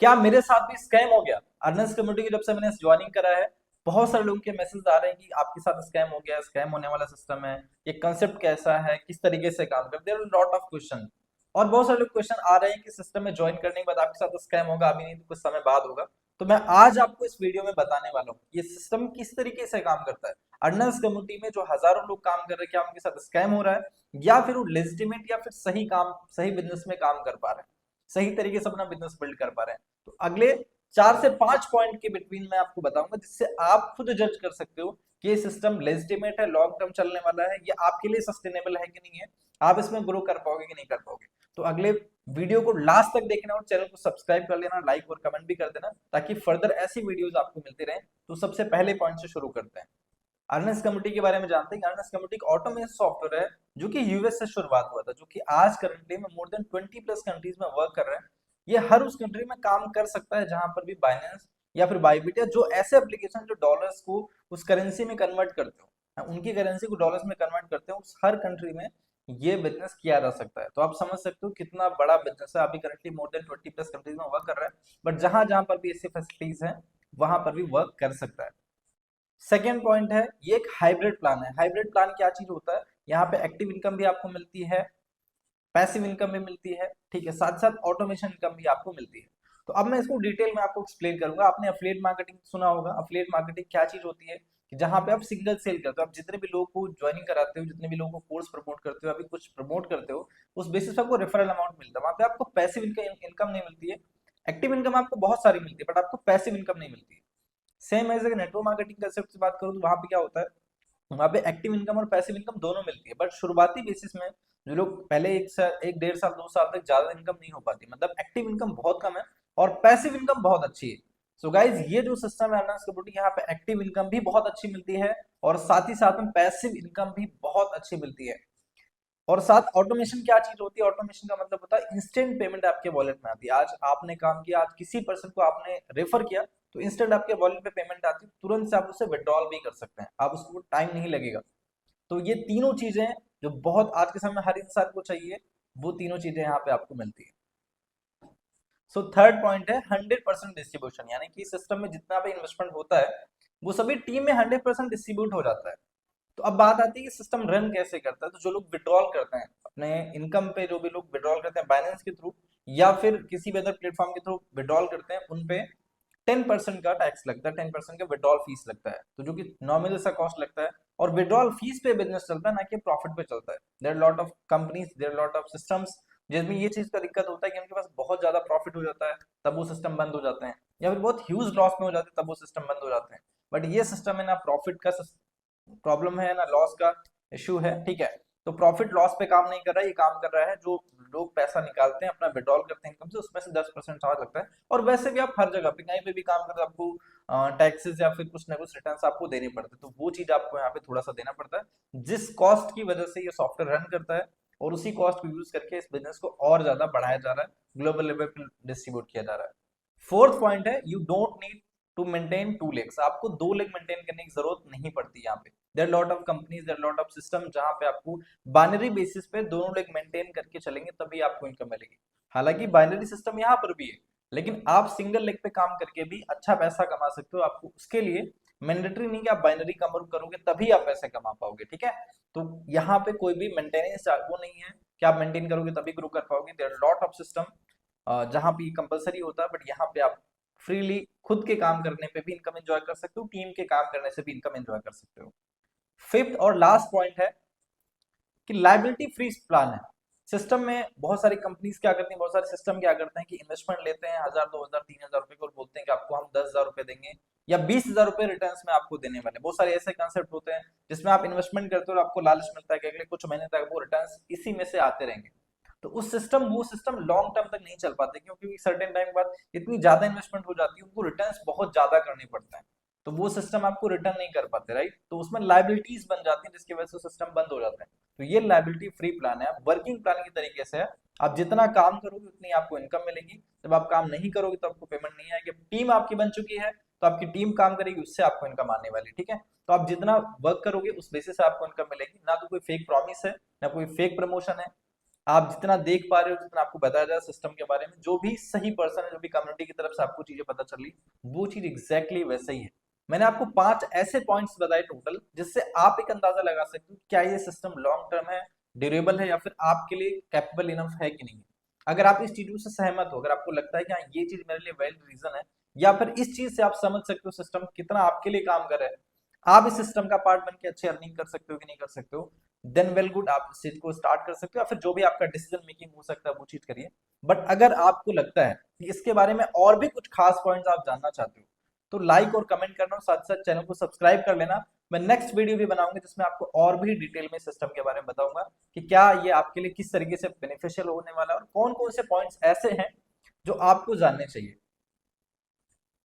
क्या मेरे साथ भी स्कैम हो गया? अर्नेस्ट कम्युनिटी की जब से मैंने ज्वाइनिंग करा है, बहुत सारे लोगों के मैसेज आ रहे हैं कि आपके साथ स्कैम हो गया, स्कैम होने वाला सिस्टम है, ये कंसेप्ट कैसा है, किस तरीके से काम करते हैं, लॉट ऑफ क्वेश्चन। और बहुत सारे लोग क्वेश्चन आ रहे हैं कि सिस्टम में ज्वाइन करने के बाद आपके साथ स्कैम होगा, अभी नहीं तो कुछ समय बाद होगा। तो मैं आज आपको इस वीडियो में बताने वाला हूँ ये सिस्टम किस तरीके से काम करता है। अर्नर्स कम्युनिटी में जो हजारों लोग काम कर रहे हैं, क्या उनके साथ स्कैम हो रहा है या फिर वो लेजिटिमेट या फिर सही काम, सही बिजनेस में काम कर पा रहे हैं, सही तरीके से अपना बिजनेस बिल्ड कर पा रहे हैं। तो अगले 4 से 5 पॉइंट के बिटवीन मैं आपको बताऊंगा, जिससे आप खुद जज कर सकते हो कि ये सिस्टम लेजिटिमेट है, लॉन्ग टर्म चलने वाला है, ये आपके लिए सस्टेनेबल है कि नहीं है, आप इसमें ग्रो कर पाओगे कि नहीं कर पाओगे। तो अगले वीडियो को लास्ट तक देखना और चैनल को सब्सक्राइब कर लेना, लाइक और कमेंट भी कर देना, ताकि फर्दर ऐसी वीडियोस आपको मिलती रहे। तो सबसे पहले पॉइंट से शुरू करते हैं। अर्नेस्ट कम्युनिटी के बारे में जानते हैं कि अर्नेस्ट कम्युनिटी एक ऑटोमेशन सॉफ्टवेयर है जो कि यूएस से शुरुआत हुआ था, जो कि आज करंटली में मोर देन 20+ कंट्रीज में वर्क कर रहा है। ये हर उस कंट्री में काम कर सकता है जहां पर भी बाइनेंस या फिर बाइबिट या जो ऐसे एप्लीकेशन जो डॉलर्स को उस करेंसी में कन्वर्ट करते हो, उनकी करेंसी को डॉलर्स में कन्वर्ट करते हो, उस हर कंट्री में ये बिजनेस किया जा सकता है। तो आप समझ सकते हो कितना बड़ा बिजनेस है। अभी करंटली मोर देन 20+ कंट्रीज में वर्क कर रहा है, बट जहां जहां पर भी ऐसी फैसिलिटीज है वहां पर भी वर्क कर सकता है। सेकेंड पॉइंट है, ये एक हाइब्रिड प्लान है। हाइब्रिड प्लान क्या चीज होता है? यहाँ पे एक्टिव इनकम भी आपको मिलती है, पैसिव इनकम भी मिलती है, ठीक है, साथ साथ ऑटोमेशन इनकम भी आपको मिलती है। तो अब मैं इसको डिटेल में आपको एक्सप्लेन करूंगा। आपने अफिलिएट मार्केटिंग सुना होगा। अफिलिएट मार्केटिंग क्या चीज होती है कि जहां पे आप सिंगल सेल करते हो, आप जितने भी लोगों को ज्वाइनिंग कराते हो, जितने भी लोगों को कोर्स प्रमोट करते हो, अभी कुछ प्रमोट करते हो, उस बेसिस पे आपको रेफरल अमाउंट मिलता है। वहां पे आपको पैसिव इनकम नहीं मिलती है। एक्टिव इनकम आपको बहुत सारी मिलती है, बट आपको पैसिव इनकम नहीं मिलती है। Same as network marketing concept से बात करूँ तो वहां पे क्या होता है, वहां पे एक्टिव इनकम और पैसिव इनकम दोनों मिलती है, बट शुरुआती बेसिस में जो लोग पहले 1 साल, 1 1.5 साल 2 साल तक ज्यादा इनकम नहीं हो पाती, मतलब एक्टिव इनकम बहुत कम है और पैसिव इनकम बहुत अच्छी है। सो गाइज, ये जो सिस्टम है अर्निंग्स कम्युनिटी, यहाँ पे एक्टिव इनकम भी बहुत अच्छी मिलती है और साथ ही साथ में पैसिव इनकम भी बहुत अच्छी मिलती है। और साथ ऑटोमेशन क्या चीज होती है? ऑटोमेशन का मतलब होता है इंस्टेंट पेमेंट आपके वॉलेट में आती है। आज आपने काम किया, आज किसी पर्सन को आपने रेफर किया, तो इंस्टेंट आपके वॉलेट पे पेमेंट आती है, तुरंत से आप उससे विड्रॉल भी कर सकते हैं, आप उसको टाइम नहीं लगेगा। तो ये तीनों चीजें जो बहुत आज के समय में हर इंसान को चाहिए, वो तीनों चीजें यहाँ पे आपको मिलती है। सो थर्ड पॉइंट है 100% डिस्ट्रीब्यूशन, यानी कि सिस्टम में जितना भी इन्वेस्टमेंट होता है वो सभी टीम में 100% डिस्ट्रीब्यूट हो जाता है। तो अब बात आती है कि सिस्टम रन कैसे करता है। तो जो लोग विड्रॉल करते हैं अपने इनकम पे, जो भी लोग विड्रॉल करते हैं बाइनेंस के थ्रू या फिर किसी भी अदर प्लेटफॉर्म के थ्रू विड्रॉल करते हैं, उन पे 10% का टैक्स लगता है, 10% का विड्रॉल फीस लगता है, तो जो कि नॉमिनल सा कॉस्ट लगता है। और विड्रॉल फीस पे बिजनेस चलता है, ना कि प्रॉफिट पे चलता है। There lot of companies, there lot of systems जिसमें ये चीज का दिक्कत होता है कि उनके पास बहुत ज्यादा प्रॉफिट हो जाता है, तब वो सिस्टम बंद हो जाते हैं, या फिर बहुत ह्यूज लॉस में हो जाते हैं, तब वो सिस्टम बंद हो जाते हैं। बट ये सिस्टम है ना प्रॉफिट का प्रॉब्लम है ना लॉस का इश्यू है, ठीक है। तो प्रॉफिट लॉस पे काम नहीं कर रहा है, ये काम कर रहा है जो लोग पैसा निकालते हैं, अपना विड्रॉल करते हैं इनकम से, उसमें से 10% चार्ज लगता है। और वैसे भी आप हर जगह पे कहीं पे भी काम करते हो, आपको टैक्सेस या फिर कुछ ना कुछ रिटर्न आपको देने पड़ते हैं, तो वो चीज आपको यहाँ पे थोड़ा सा देना पड़ता है, जिस कॉस्ट की वजह से ये सॉफ्टवेयर रन करता है। और उसी कॉस्ट को यूज करके इस बिजनेस को और ज्यादा बढ़ाया जा रहा है, ग्लोबल लेवल पे डिस्ट्रीब्यूट किया जा रहा है। फोर्थ पॉइंट है, you don't need to maintain 2 legs. आपको 2 लेग मेंटेन करने की जरूरत नहीं पड़ती। यहाँ पे there lot of companies, there lot of system जहां पे आपको बाइनरी बेसिस पे दोनों लेग मेंटेन करके चलेंगे तभी आपको इनकम मिलेगी। हालांकि बाइनरी सिस्टम यहाँ पर भी है, लेकिन आप सिंगल लेग पे काम करके भी अच्छा पैसा कमा सकते हो। आपको उसके लिए मैंडेटरी नहीं कि आप बाइनरी कम करोगे तभी आप पैसे कमा पाओगे, ठीक है। तो यहाँ पे कोई भी मेंटेनेंस वो नहीं है कि आप मेंटेन करोगे तभी ग्रो कर पाओगे। देयर लॉट ऑफ सिस्टम जहां पे कंपलसरी होता है, बट यहाँ पे आप फ्रीली खुद के काम करने पे भी इनकम एंजॉय कर सकते हो, टीम के काम करने से भी इनकम एंजॉय कर सकते हो। फिफ्थ और लास्ट पॉइंट है कि लाइबिलिटी फ्री प्लान है। सिस्टम में बहुत सारी कंपनीज क्या करती हैं, बहुत सारे सिस्टम क्या करते हैं कि इन्वेस्टमेंट लेते हैं 1000 2000 3000 रुपए को, और बोलते हैं कि आपको हम 10,000 रुपए देंगे या 20,000 रुपए रिटर्न में आपको देने वाले। बहुत सारे ऐसे कंसेप्ट होते हैं जिसमें आप इन्वेस्टमेंट करते हो और आपको लालच मिलता है कि अगले कुछ महीने तक वो रिटर्न इसी में से आते रहेंगे। तो वो सिस्टम लॉन्ग टर्म तक नहीं चल पाते, क्योंकि सर्टेन टाइम बाद इतनी ज्यादा इन्वेस्टमेंट हो जाती है, उनको रिटर्न्स बहुत ज्यादा करने पड़ते हैं, तो वो सिस्टम आपको रिटर्न नहीं कर पाते, राइट। तो उसमें लाइबिलिटीज बन जाती है जिसकी वजह से सिस्टम बंद हो जाता है। तो ये लाइबिलिटी फ्री प्लान है, वर्किंग प्लान की तरीके से है। आप जितना काम करोगे उतनी आपको इनकम मिलेगी, जब आप काम नहीं करोगे तो आपको पेमेंट नहीं आएगी। टीम आपकी बन चुकी है तो आपकी टीम काम करेगी, उससे आपको इनकम आने वाली, ठीक है। तो आप जितना वर्क करोगे उस बेसिस से आपको इनकम मिलेगी, ना तो कोई फेक प्रॉमिस है, ना कोई फेक प्रमोशन है। आप जितना देख पा रहे हो, जितना आपको बताया जा रहा है सिस्टम के बारे में, जो भी सही पर्सन है, जो भी कम्युनिटी की तरफ से आपको चीजें पता चल रही, वो चीज एग्जैक्टली वैसे ही है। मैंने आपको 5 ऐसे पॉइंट्स बताए टोटल, जिससे आप एक अंदाजा लगा सकते हो क्या ये सिस्टम लॉन्ग टर्म है, ड्यूरेबल है, या फिर आपके लिए कैपेबल इनफ है कि नहीं है। अगर आप इस चीजों से सहमत हो, अगर आपको लगता है कि हाँ ये चीज मेरे लिए वैलिड रीजन है, या फिर इस चीज से आप समझ सकते हो सिस्टम कितना आपके लिए काम कर रहा है, आप इस सिस्टम का पार्ट बन के अच्छे अर्निंग कर सकते हो कि नहीं कर सकते हो, देन वेल गुड, आप इस चीज को स्टार्ट कर सकते हो, या फिर जो भी आपका डिसीजन मेकिंग हो सकता है वो चीज करिए। बट अगर आपको लगता है कि इसके बारे में और भी कुछ खास पॉइंट्स आप जानना चाहते हो, तो लाइक और कमेंट करना, और साथ साथ चैनल को सब्सक्राइब कर लेना। मैं नेक्स्ट वीडियो भी बनाऊंगा जिसमें आपको और भी डिटेल में सिस्टम के बारे में बताऊंगा कि क्या ये आपके लिए किस तरीके से बेनिफिशियल होने वाला है, और कौन कौन से पॉइंट्स ऐसे हैं जो आपको जानने चाहिए।